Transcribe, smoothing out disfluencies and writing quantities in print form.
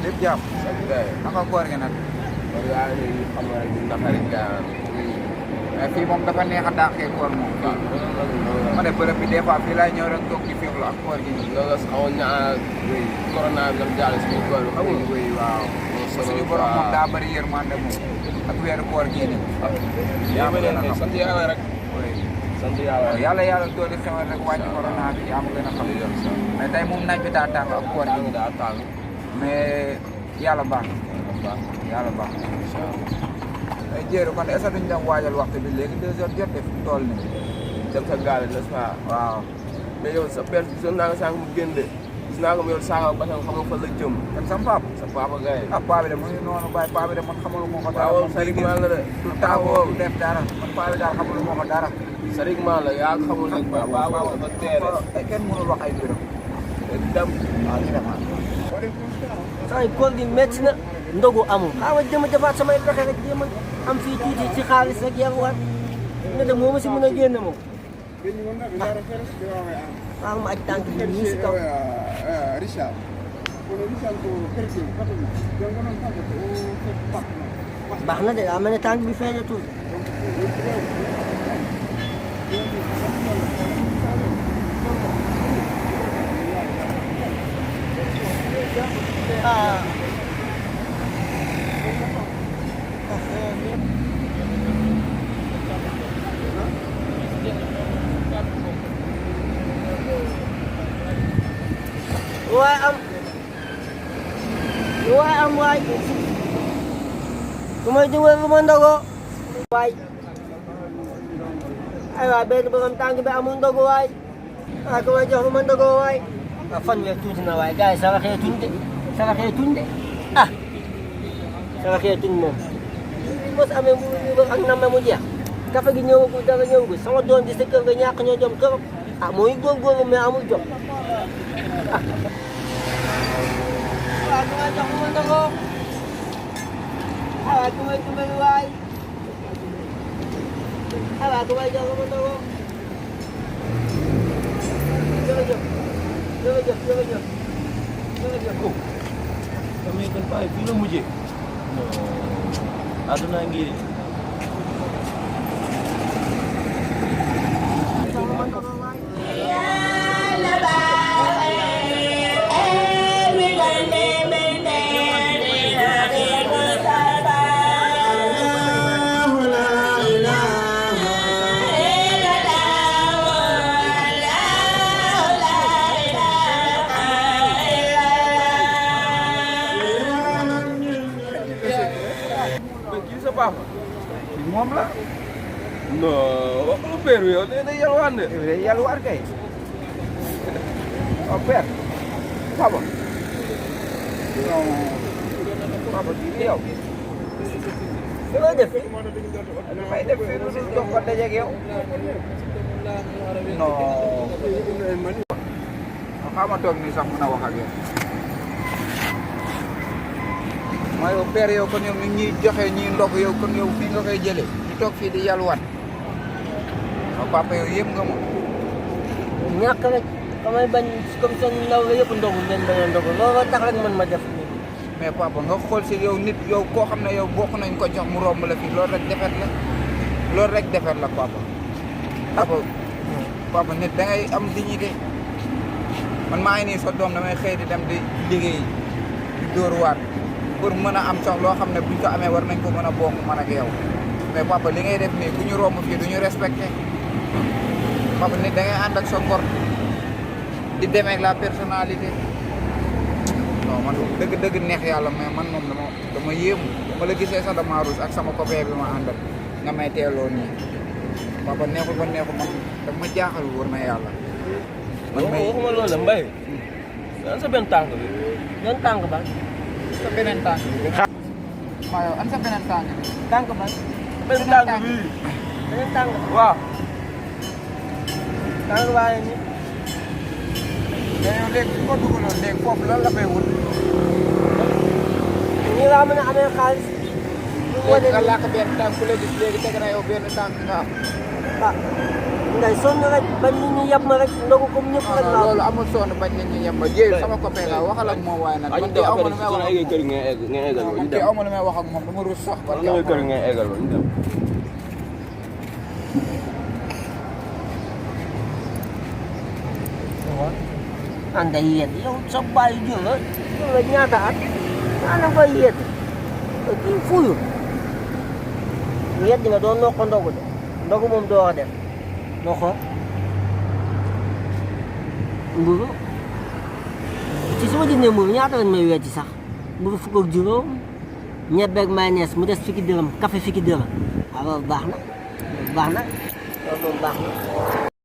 lépp jàpp. sant kay. naka koor gi nag. kon yaa ngi xam nga rek dina xarit gaa. mais fii moom dafa neex a dàqee koor moom. waaw ma ne bërëb bi des fois fii laay ñëw rek toog ci féexlu ak koor gi. loolu la xawoon ñaa corona bi dam jàll suñu koor bi xamul. waaw. suñu borom moom daa bëri yërmande moom. ak weeru koor gii nii. yaa ma gën a xam sant yàlla rek. sant yàlla rek. yàlla doole xewal rek wàññi corona bi yaa ma gën a xam. mais tey moom naaj bi daa tàng ak koor gi. daa tàng. mais yàlla baax na. yàlla baax na. incha allah. ay jéero kon est-ce que duñ dem waajal waxtu bi léegi 2 heures jot de fi mu toll nii. dem sa gaale n'est-ce pas. waaw. mais yow sa père gisoon naa nga sànq mu génn de gis naa ko mu yor saako ba xam nga fan la jëm. kan sama papa. sa papa gay. ah paa bi de mu ngi noonu bàyyi paa bi de man xamalu moo ko dara. waaw sarigman la de. du taawoo du def dara man paa bi daal xamalu moo ko dara. sarigman la yaa xamul nag ba ba ba teere. kenn mënul wax ay mbiram. dem. waaw ñu demaat. saa yu koor gi métti na ndogu amul xaaral jëm a defaat samay pexe rek jéem a am fii tuuti ci xaalis rek yaruwaat nga dem moo ma si mën a génn moom ah ma aj tànk bi nii si kaw. Richard. baax na de daa mel ne tànk bi feeñatul. ah. waay ku may dugal lu ma ndogo waay ay waay benn borom tànk bi amul ndogo waay ku may jox lu ma ndogo waay fanweer tuuti na waay gars yi saraxee tuñ de saraxee tuñ moom mos amee mu ak nama mu jeex kafe gi ñëwagul dara ñëwagul sama doom di sa kër ga ñàkk ñoo jom trop mooy góorgóorlu mais amul jom waaw ku may jox lu ma ndogo waaw ku may dimbali waay waaw ku may jox lu ma ndogo jërëjëf damay kan baay fii la mujjee àdduna ngi moom la. non wax lu père yow day yalwaan de. day yalwaan kay. oh père. papa. non. papa kii yow. loo def fii. may def fii lu si jox ko dajeeg yow. non. xaaral ma toog nii sax mën a wax ak yow. mooy yow père yow kon yow ni ñuy joxe ñuy ndog yow kon yow fii nga koy jëlee ñu toog fii di yalwaan waaw papa yow yëpp nga moom. ñàkk rek damay bañ comme seen ndaw la yëpp ndogu ngeen bañ a ndogu looloo tax rek man ma def nii. mais papa nga xool si yow nit yow koo xam ne yow bokk nañ ko jox mu romb la fii loolu rek defet la loolu rek defet la papa. papa nit da ngay am dignité man maa ngi nii sa doom damay xëy di dem di liggéey di dóor waat pour mën a am sax loo xam ne buñ ko amee war nañ ko mën a bokk man ak yow mais papa li ngay def nii bu ñu romb fii du ñu respecté papa nit da ngay ànd ak sa ngor di demee ak la personnalité non man dëgg neex yàlla mais man moom dama yéemu ma la gisee sax dama ruus ak sama copain bi ma àndal nga may teeloo nii papa neexul ba neexul man dama jaaxal wóor na yàlla. man may waxuma loolu la Mbaye. an sa benn tànk bi. yan tànk ba. sa beneen tànk bi. waaw yow an sa beneen tànk bi. tànk ba. benn tànk bi. beneen tànk ba. waaw. tànk baa ngi nii. mais yow léegi su ko dugaloon léegi foofu lan la fay wut. nii laa mën a amee xaalis. léegi nga làkk benn tànk ku la gis léegi teg na yow benn tànk nga am. ah ngay sonn rek bañ nit ñi yab ma rek ndogu comme ñëpp rek laa. loolu amul sonn bañ nit ñi yem ba jéey sama copain la waxal ak moom waaye nag man kii aw ma lu may wax ak kër nga eggal moom man kii aw ma lu may wax ak moom dama rus sax parce que kër nga eggal ñu dem anda yéen yow sa bàyyi jël la ñaata at ana fa yéen kii fuyu yéen nga doon nokko ndogu de ndogu moom doo ko def nokko mburu ci su ma jëndee mburu ñaata lañ may wecci sax mburu fukk ak juróom ñebbeeg mayonnaise mu des fukki dërëm café fukki dërëm waaw loolu baax na loolu baax na